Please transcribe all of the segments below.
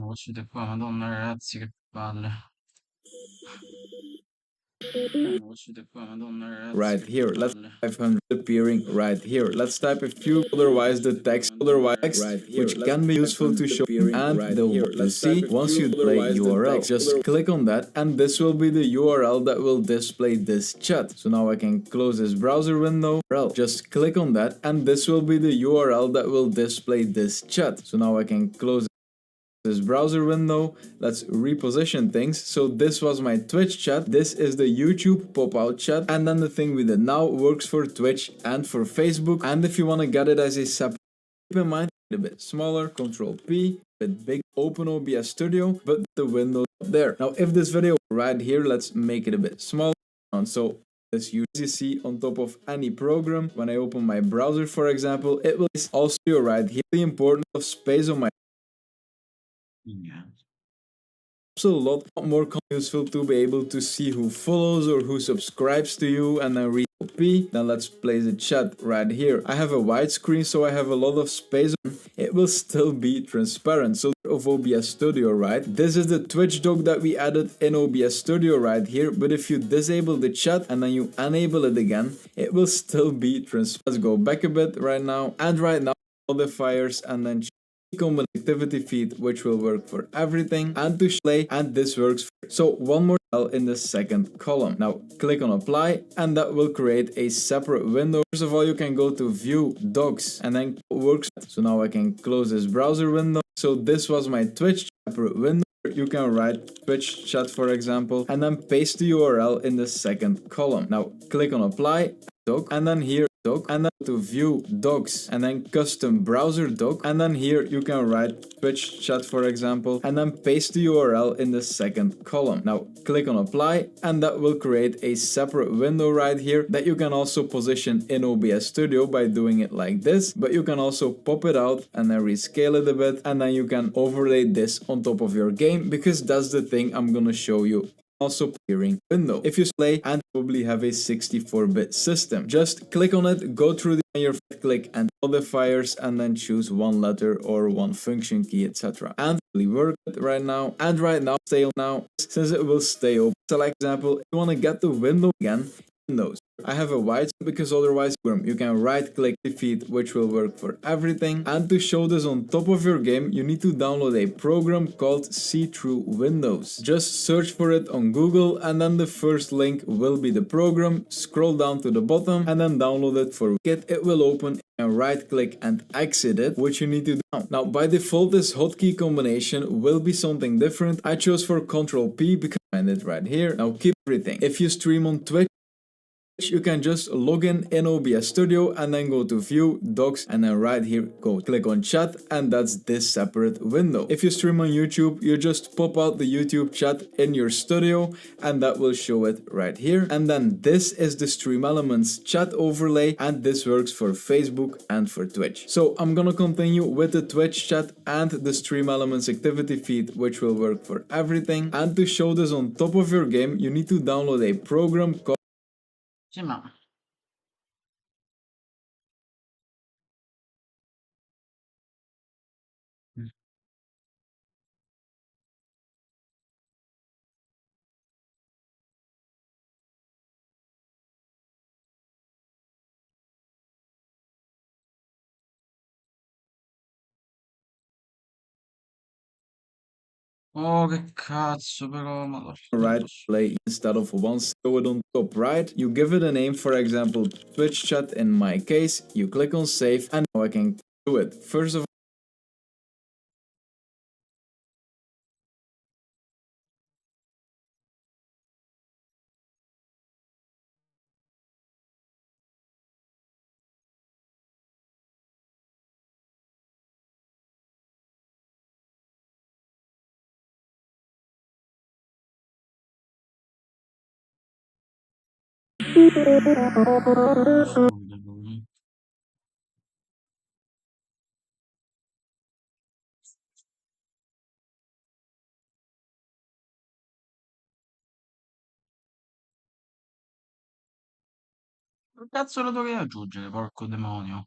Uscite qua, madonna ragazzi, che palle. Uscite qua, madonna ragazzi, right che here. Let's palle. 500 appearing right here. Let's type a few, otherwise the text, which can be useful to show and the what you see. Once you display URL, just click on that and this will be the URL that will display this chat. So now I can close this browser window. Just click on that and this will be the URL that will display this chat. So now I can close this browser window. Let's reposition things. So this was my Twitch chat, this is the YouTube pop-out chat, and then the thing we did now works for Twitch and for Facebook. And if you want to get it as a separate, keep in mind a bit smaller, Control P, a bit big, open OBS Studio, but the window there. Now if this video right here, let's make it a bit smaller. So as you see on top of any program, when I open my browser for example, it will also right here the importance of space on my Yeah. a lot more useful to be able to see who follows or who subscribes to you and then read copy. Then let's place the chat right here. I have a widescreen, so I have a lot of space. It will still be transparent. So of OBS Studio, right? This is the Twitch dock that we added in OBS Studio right here. But if you disable the chat and then you enable it again, it will still be transparent. Let's go back a bit right now. And right now, modifiers and then common activity feed, which will work for everything, and to play, and this works so one more cell in the second column. Now click on apply and that will create a separate window. First of all, you can go to view docs and then works. So now I can close this browser window. So this was my Twitch separate window. You can write Twitch chat for example and then paste the URL in the second column. Now click on apply doc and then here doc and then to view docs and then custom browser doc and then here you can write Twitch chat for example and then paste the URL in the second column. Now click on apply and that will create a separate window right here that you can also position in OBS Studio by doing it like this, but you can also pop it out and then rescale it a bit and then you can overlay this on top of your game because that's the thing I'm gonna show you. Also appearing window. If you play and probably have a 64-bit system, just click on it, go through your click and modifiers and then choose one letter or one function key, etc. And really work it right now. And right now, stay on now, since it will stay open. Select example, if you want to get the window again, Windows. I have a white because otherwise you can right click defeat, which will work for everything. And to show this on top of your game, you need to download a program called See Through Windows. Just search for it on Google and then the first link will be the program. Scroll down to the bottom and then download it for Kit. It will open and right click and exit it, which you need to do. Now by default this hotkey combination will be something different. I chose for Control P because I find it right here. Now keep everything. If you stream on Twitch, you can just log in OBS Studio and then go to view docs and then right here go click on chat and that's this separate window. If you stream on YouTube, you just pop out the YouTube chat in your studio and that will show it right here. And then this is the Stream Elements chat overlay and this works for Facebook and for Twitch. So I'm gonna continue with the Twitch chat and the Stream Elements activity feed, which will work for everything. And to show this on top of your game, you need to download a program called Sì, ma Oh, che cazzo, però, ma right play instead of once show it on top right, you give it a name, for example Twitch chat in my case, you click on save, and now I can do it. First of che cazzo lo dovrei aggiungere, porco demonio?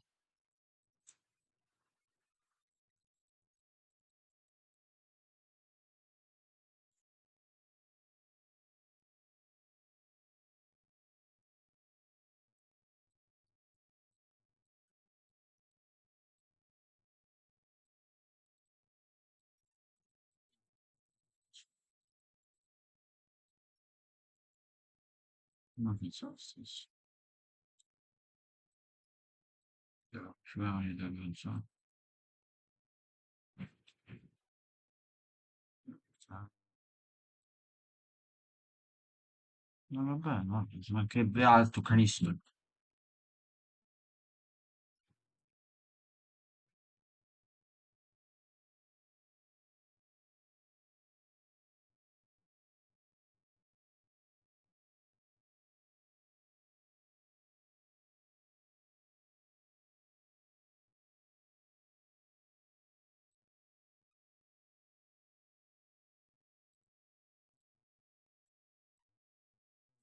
Non so stesso. Ci vogliamo vedere, non so. No, vabbè, no, ci mancherebbe altro, Cristo.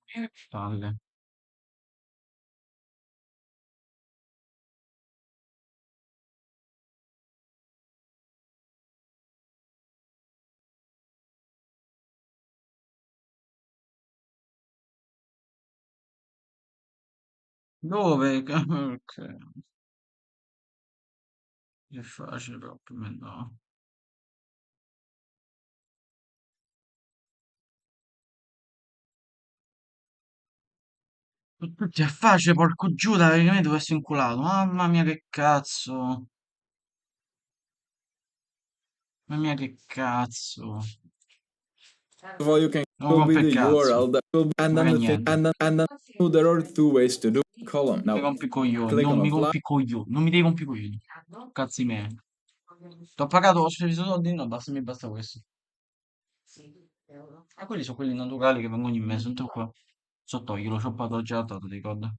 Che palle. Dove? Ok. È facile però per me no. Tutti è facile, porco Giuda, perché me devo essere inculato. Mamma mia che cazzo. Mamma mia che cazzo. all you can Non copy rompe il the cazzo. URL that will be, and Ma then che the thing niente. and then there are two ways to do column. Mi Now rompi i coglioni. click Non on mi apply. rompi i coglioni. Non mi devi rompere i coglioni. Cazzi miei. T'ho pagato, ho speso soldi, no, basta, mi basta questo. Ah, quelli sono quelli naturali che vengono in mezzo, non te qua. Sotto io lo ho pagato già, ti ricordo?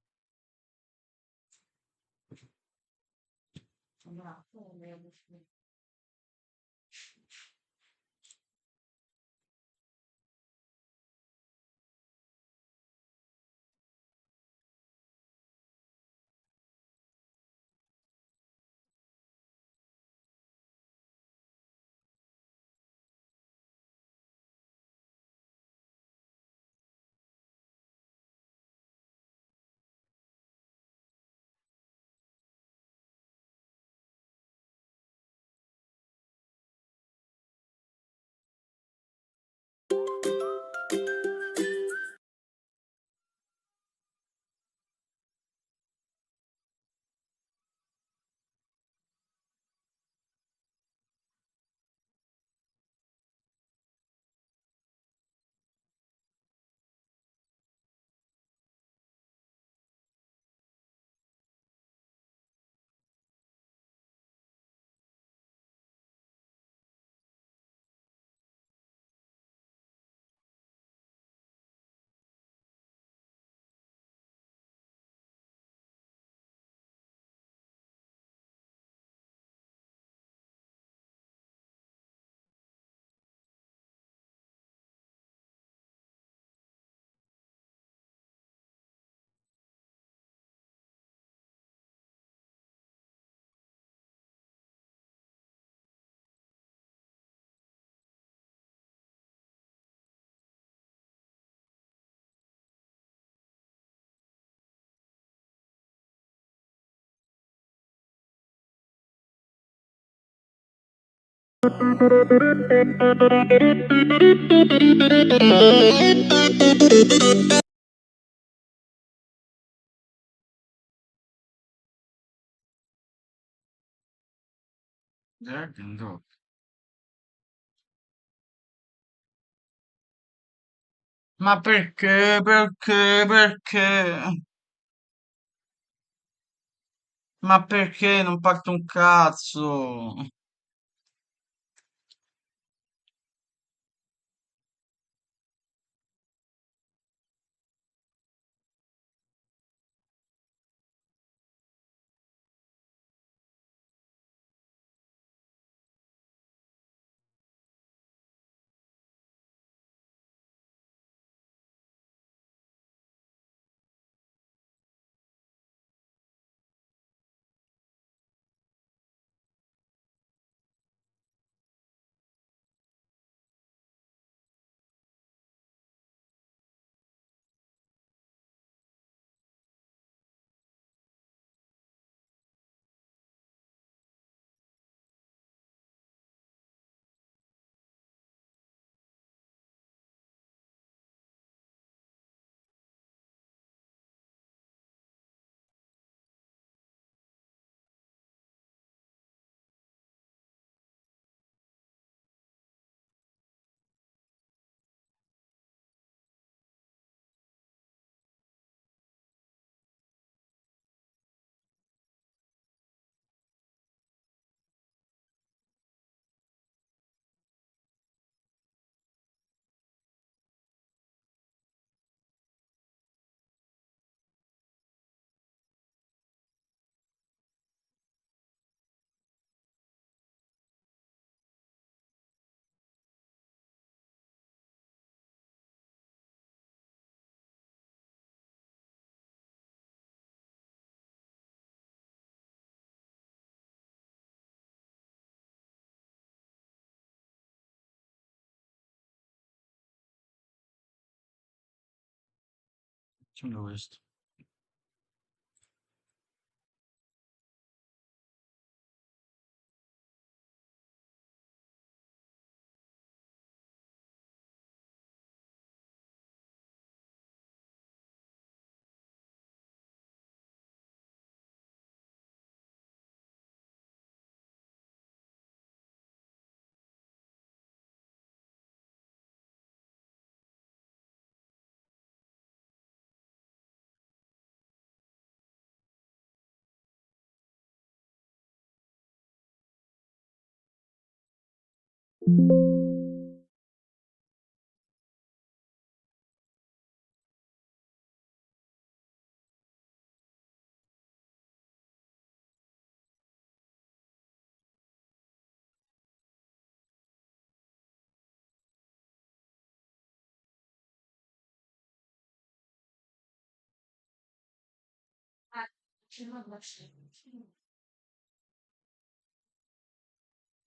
Dragon Rock. Ma perché? Perché? Perché? Ma perché non parte un cazzo? Facciamo questo.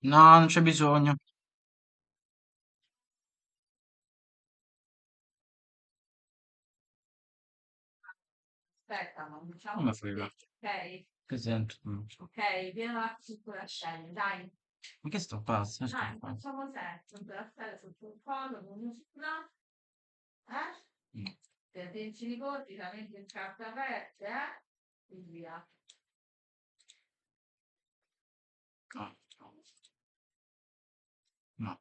No, non c'è bisogno. Non mi frega. Che sento? Ma che sto pazzo? Non sto pazzo. No. No. No.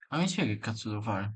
Ma mi spieghi che cazzo devo fare?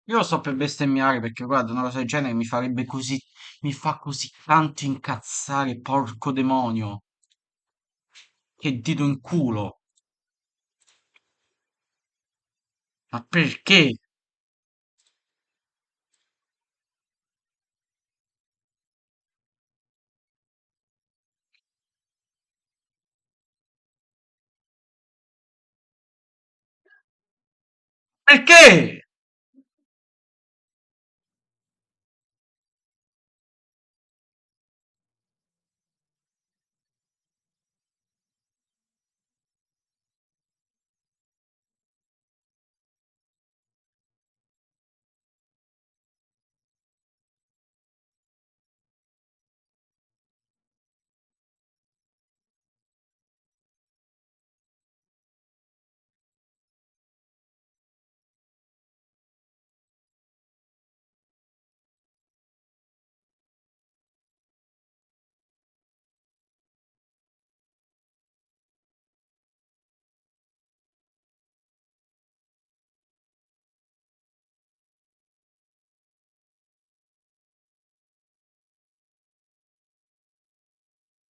Io lo sto per bestemmiare perché guarda, una cosa del genere mi farebbe così, mi fa così tanto incazzare, porco demonio. Che dito in culo. Ma perché? Perché?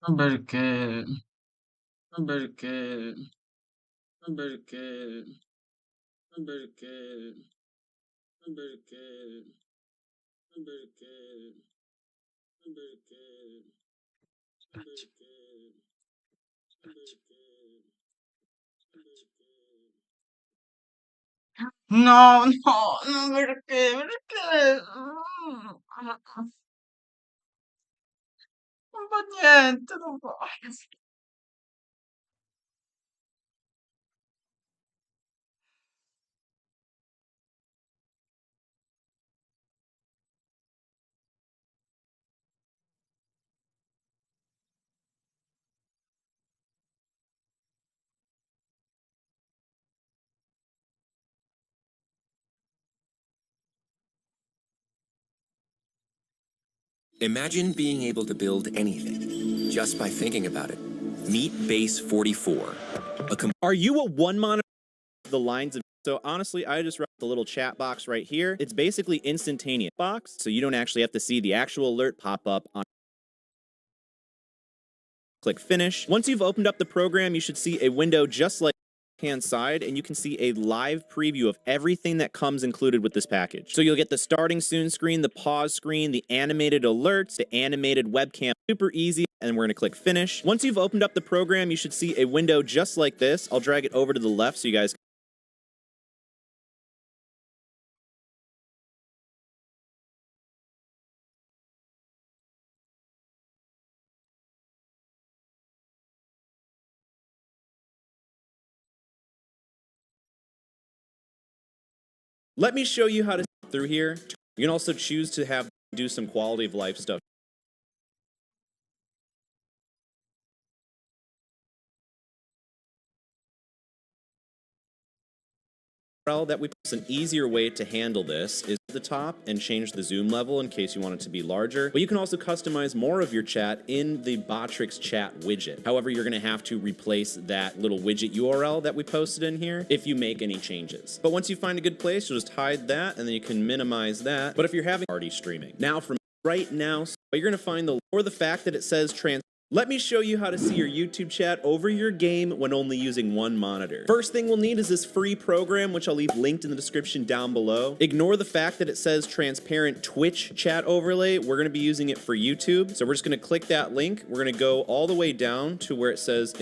Ma perché? Ma perché? Ma perché? Ma perché? Ma perché? Ma perché? Ma perché? Ma perché? Ma perché? Ma perché? No, no, no, perché? Perché? Non fa niente, non fa. Imagine being able to build anything just by thinking about it. Meet Base 44. Are you a one monitor? The lines of so honestly, I just wrote the little chat box right here. It's basically instantaneous box, so you don't actually have to see the actual alert pop up on. Click finish. Once you've opened up the program, you should see a window just like hand side, and you can see a live preview of everything that comes included with this package. So you'll get the starting soon screen, the pause screen, the animated alerts, the animated webcam. Super easy, and we're gonna click finish. Once you've opened up the program, you should see a window just like this. I'll drag it over to the left so you guys. Let me show you how to through here. You can also choose to do some quality of life stuff. That we an easier way to handle this is at the top and change the zoom level in case you want it to be larger. But you can also customize more of your chat in the Botrix chat widget. However, you're going to have to replace that little widget URL that we posted in here if you make any changes. But once you find a good place, you'll just hide that and then you can minimize that. But if you're having already streaming now from right now, so you're going to find the fact that it says trans. Let me show you how to see your YouTube chat over your game when only using one monitor. First thing we'll need is this free program, which I'll leave linked in the description down below. Ignore the fact that it says transparent Twitch chat overlay. We're gonna be using it for YouTube. So we're just gonna click that link. We're gonna go all the way down to where it says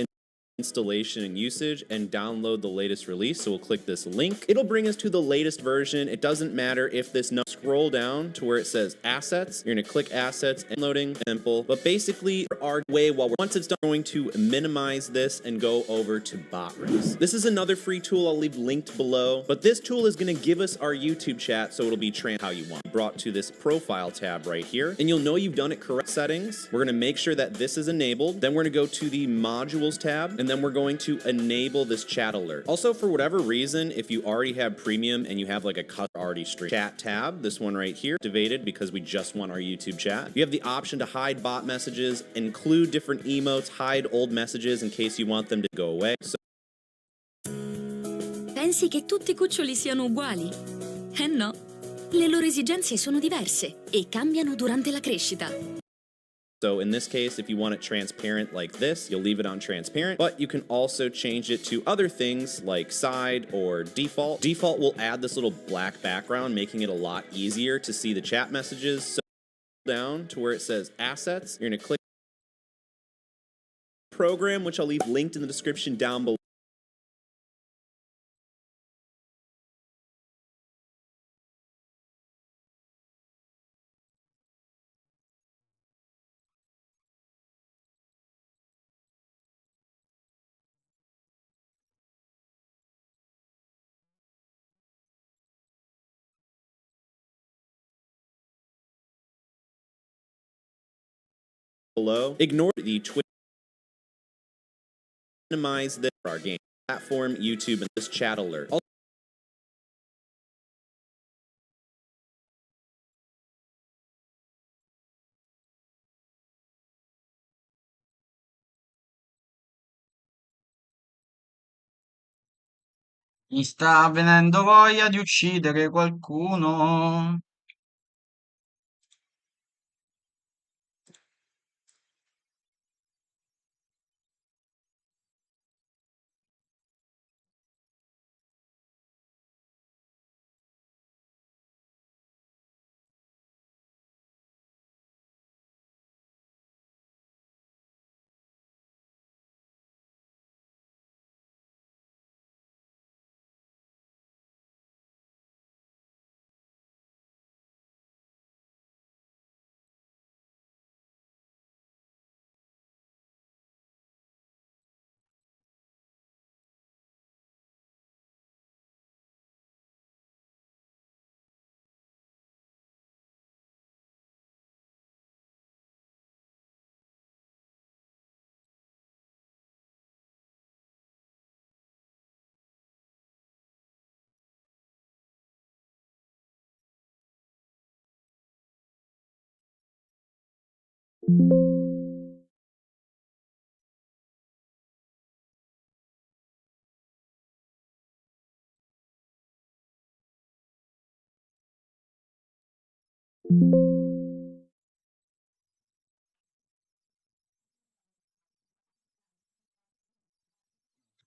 installation and usage and download the latest release. So we'll click this link. It'll bring us to the latest version. It doesn't matter if this scroll down to where it says assets. You're gonna click assets and loading simple. But basically our way once it's done, we're going to minimize this and go over to Botrix. This is another free tool I'll leave linked below. But this tool is gonna give us our YouTube chat so it'll be how you want. Brought to this profile tab right here. And you'll know you've done it correct settings. We're gonna make sure that this is enabled. Then we're gonna go to the modules tab and then we're going to enable this chat alert. Also, for whatever reason, if you already have premium and you have like a already stream chat tab, this one right here, activated because we just want our YouTube chat. You have the option to hide bot messages, include different emotes, hide old messages in case you want them to go away. So pensi che tutti i cuccioli siano uguali? Eh no, le loro esigenze sono diverse e cambiano durante la crescita. So in this case, if you want it transparent like this, you'll leave it on transparent, but you can also change it to other things like side or default. Default will add this little black background, making it a lot easier to see the chat messages. So down to where it says assets, you're gonna click program, which I'll leave linked in the description down below. Ignore the Twitch, minimize this for our game platform, YouTube, and this chat alert. Mi sta venendo voglia di uccidere qualcuno.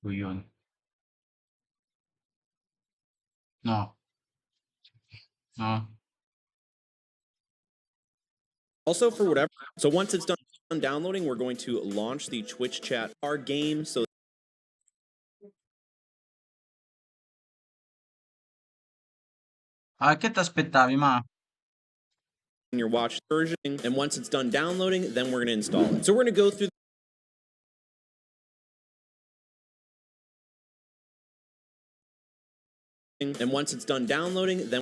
Yun. No. No. Also, for whatever, so once it's done downloading, we're going to launch the Twitch chat, our game, so Ah, che ti aspettavi, ma? in your watch version, and once it's done downloading, then we're going to install it. So we're going to go through, and once it's done downloading, then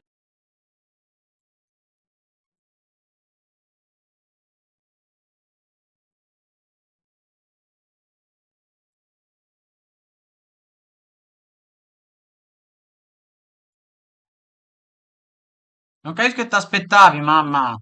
Non capisco che ti aspettavi, mamma.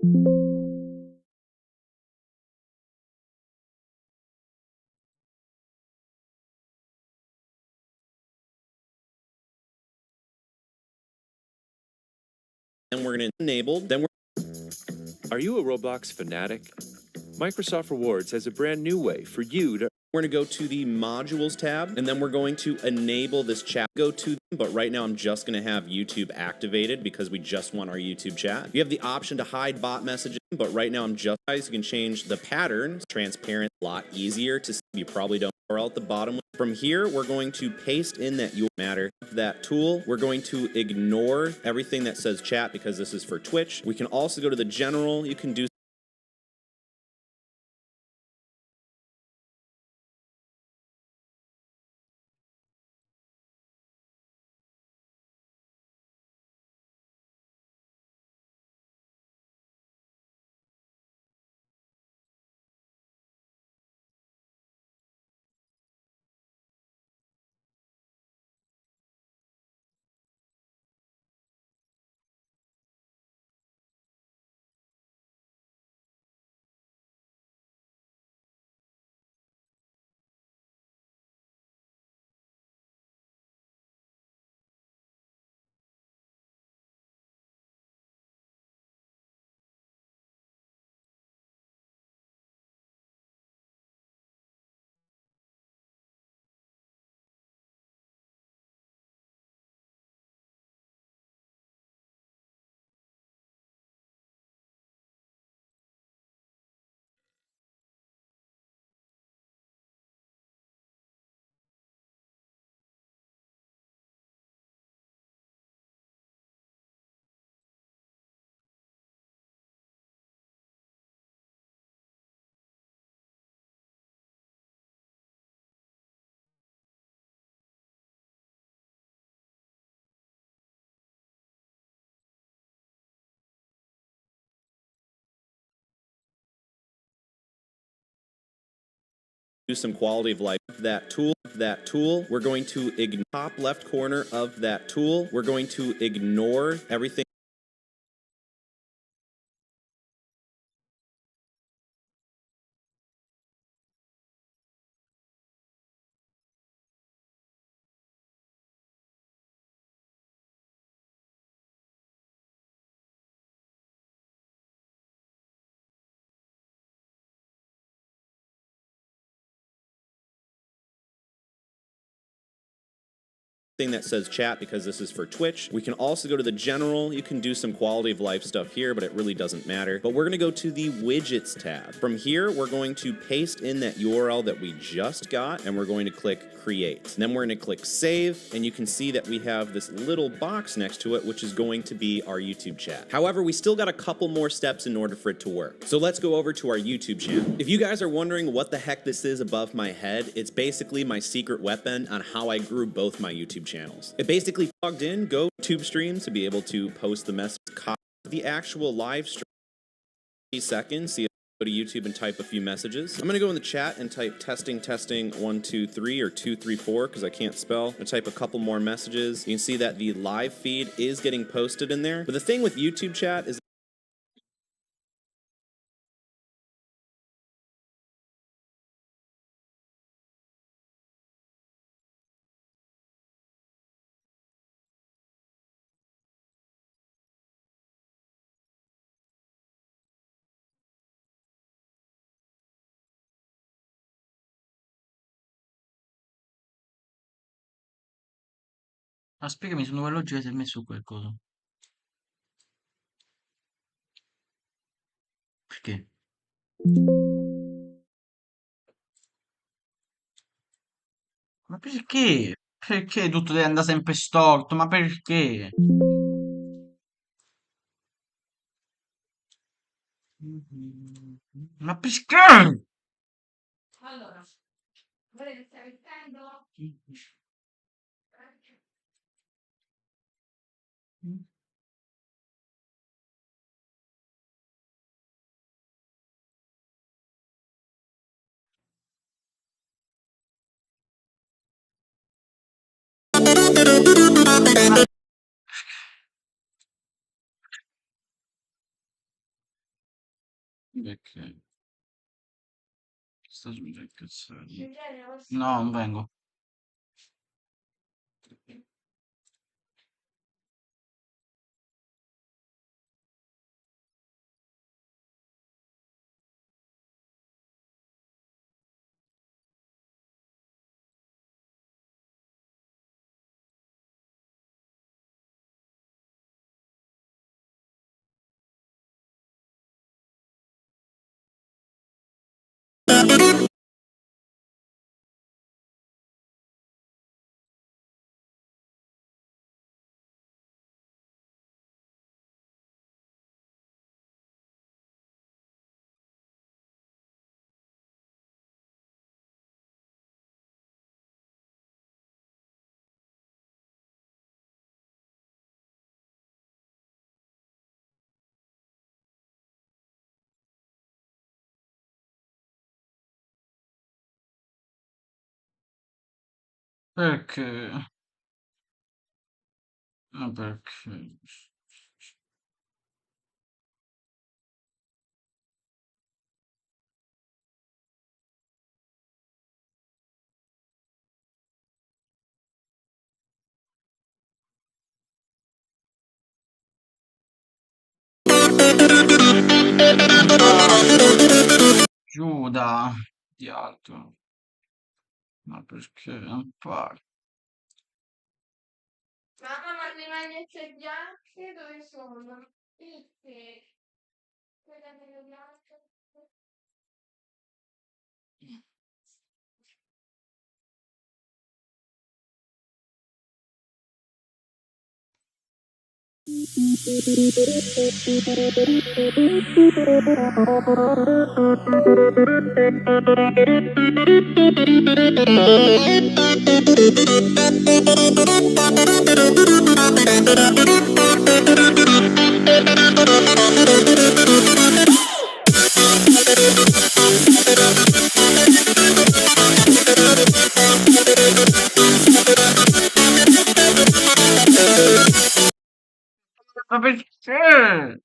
And we're going to enable, then Are you a Roblox fanatic? Microsoft Rewards has a brand new way for you to. we're going to go to the modules tab, and then we're going to enable this chat. Go to them, but right now I'm just going to have YouTube activated because we just want our YouTube chat. You have the option to hide bot messages, but right now I'm just, guys, you can change the pattern. Transparent, a lot easier to see. You probably don't. Or at the bottom. From here, we're going to paste in that you matter. That tool, we're going to ignore everything that says chat because this is for Twitch. We can also go to the general. You can do some quality of life. That tool, we're going to ignore top left corner of that tool. We're going to ignore everything. That says chat because this is for Twitch. We can also go to the general. You can do some quality of life stuff here, but it really doesn't matter. But we're going to go to the widgets tab. From here, we're going to paste in that URL that we just got, and we're going to click create. And then we're going to click save, and you can see that we have this little box next to it, which is going to be our YouTube chat. However, we still got a couple more steps in order for it to work. So let's go over to our YouTube channel. If you guys are wondering what the heck this is above my head, it's basically my secret weapon on how I grew both my YouTube channels. It basically plugged in Go Tube Stream to be able to post the message, copy the actual live stream. 30 seconds. See if I go to YouTube and type a few messages. I'm gonna go in the chat and type testing 1 2 3 or 2 3 4 because I can't spell. I'm gonna type a couple more messages. You can see that the live feed is getting posted in there. But the thing with YouTube chat is Ma spiegami su Nuova Logica se hai messo qualcosa. Perché? Ma perché? Perché tutto deve andare sempre storto? Ma perché? Ma perché? Perché? Sta giù già incazzati. No, non vengo. Perché? Ma perché? Giuda di altro. Ma perché non parli? Mamma, ma le magliette bianche dove sono? Quelle bianche. Ma perché?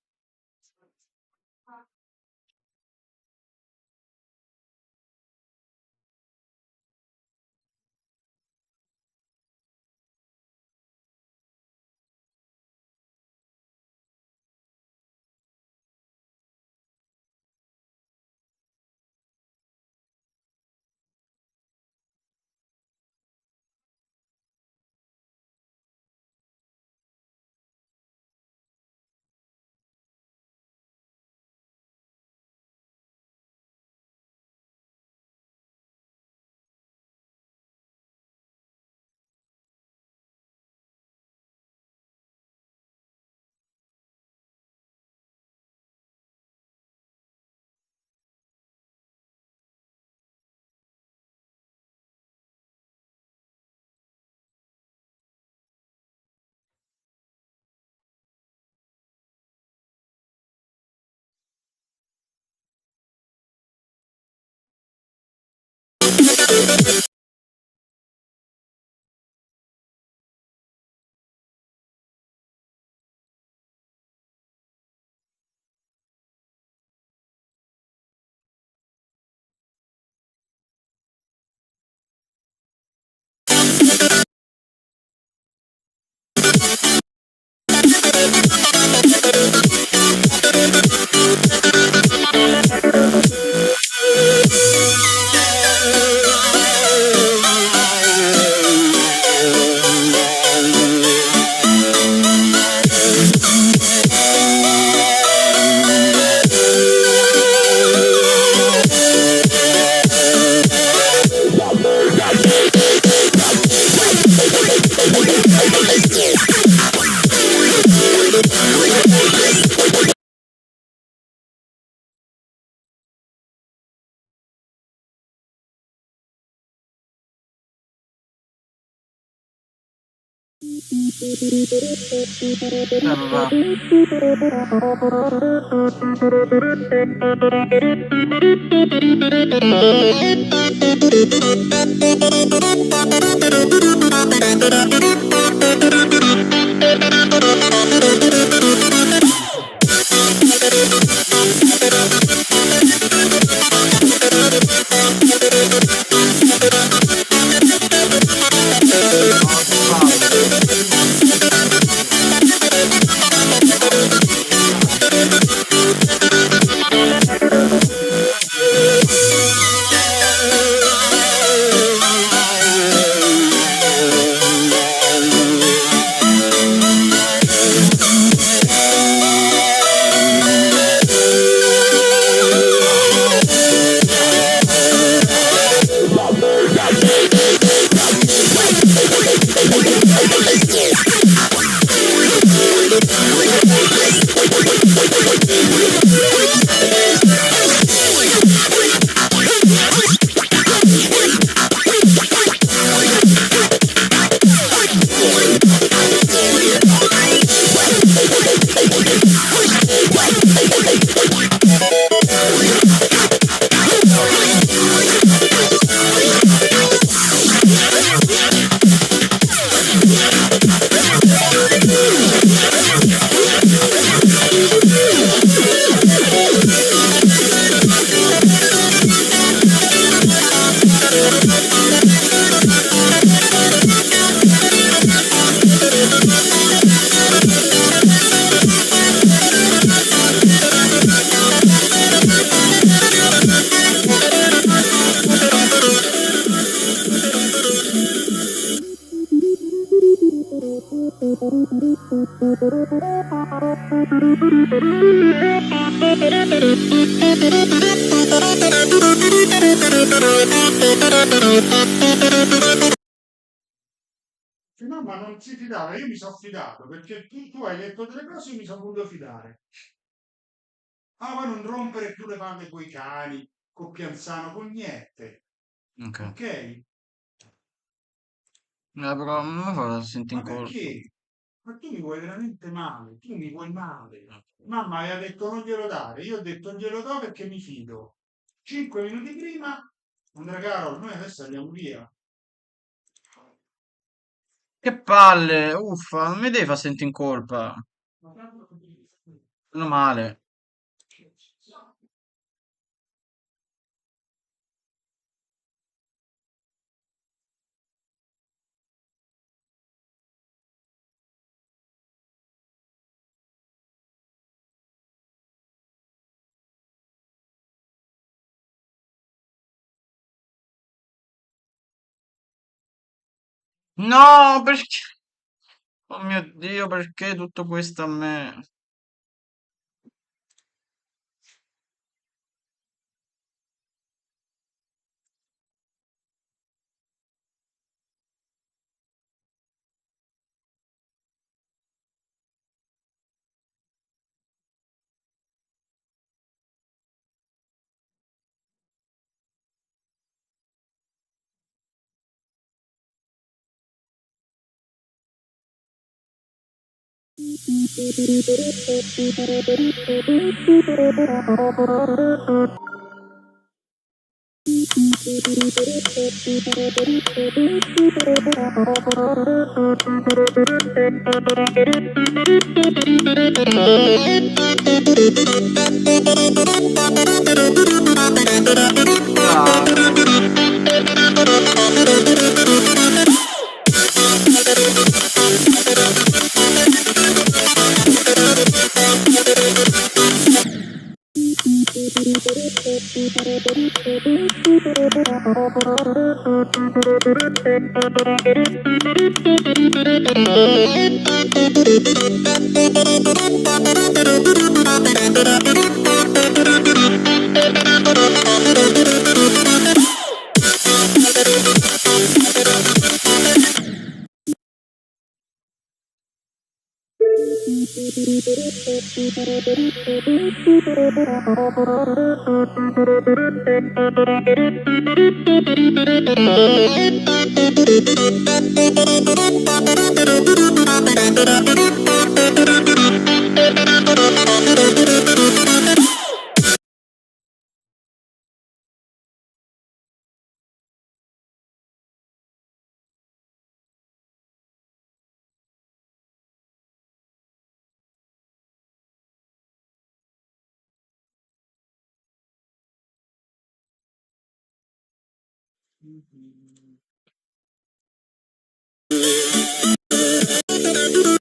Papà. No, ma non si fidava, io mi sono fidato perché tu hai detto delle cose e mi sono voluto fidare. Ah, ma non rompere più le palle coi cani, con Pianzano, con niente, Ok. ok? Però non mi fa sentire Ma in colpa. perché? Ma tu mi vuoi veramente male, tu mi vuoi male. Mamma aveva detto non glielo dare, io ho detto glielo do perché mi fido. 5 minuti prima, Andrea Carol, noi adesso andiamo via. Che palle, uffa, non mi devi far sentire in colpa. Ma tanto così. Meno male. No, perché? Oh mio Dio, perché tutto questo a me?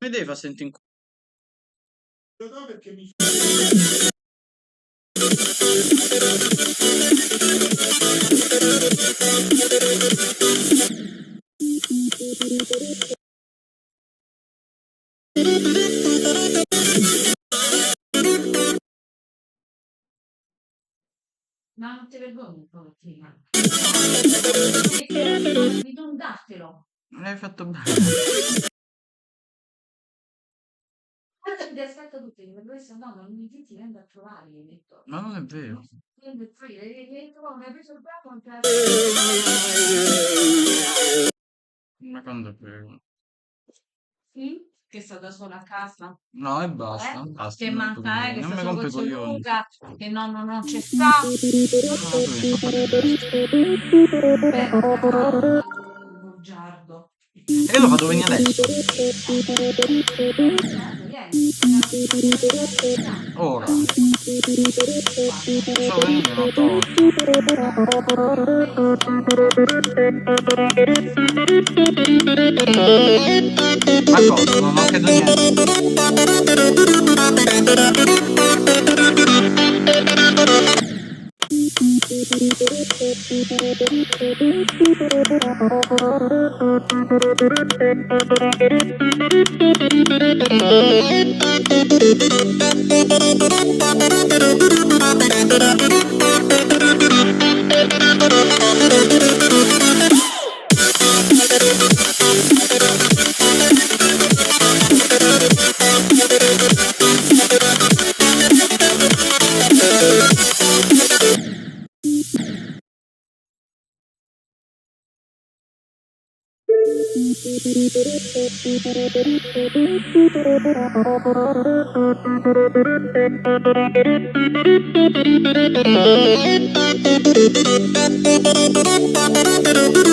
Mi devi far sentire in colpa. Lo do perché mi Ma non ti vergogni un pochettino? Di non dartelo. Non hai fatto bene. Guarda che ti aspetto tutti, perché questo no, non mi ti vengo a trovare, gli ho detto. Ma non è vero. Quindi poi gli ho detto, mi hai preso il bravo, non te la Ma quando è vero? Sì? Che sta da sola a casa. No, e basta, basta. Che non manca, mi che non sta mi solo rompi con i suo coglioni. Luca, che nonno non c'è sta. No, tu mi sta facendo Beh, bugiardo. e lo vado venire adesso. Ora. Posso venire una volta. Ma cosa? Non ho chiesto niente. Thank you.